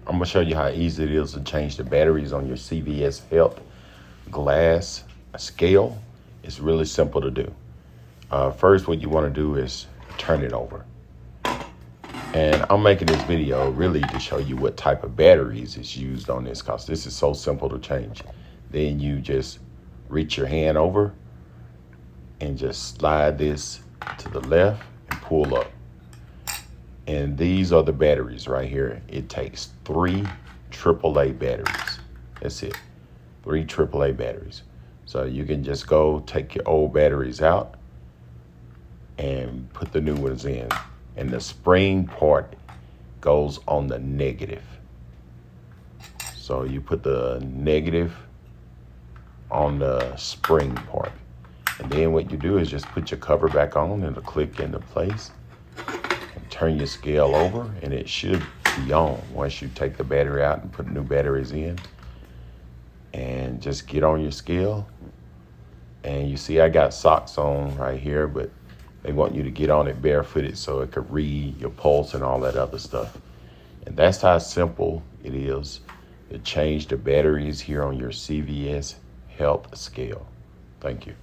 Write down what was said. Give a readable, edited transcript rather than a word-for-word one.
I'm gonna show you how easy it is to change the batteries on your CVS Health glass scale. It's really simple to do. First, what you wanna do is turn it over. And I'm making this video really to show you what type of batteries is used on this, because this is so simple to change. Then you just reach your hand over and just slide this to the left and pull up. And these are the batteries right here. It takes 3 AAA batteries. That's it, 3 AAA batteries. So you can just go take your old batteries out and put the new ones in. And the spring part goes on the negative. So you put the negative on the spring part. And then what you do is just put your cover back on and it'll click into place. And turn your scale over and it should be on once you take the battery out and put new batteries in. And just get on your scale. And you see I got socks on right here, but they want you to get on it barefooted so it could read your pulse and all that other stuff. And that's how simple it is to change the batteries here on your CVS Health scale. Thank you.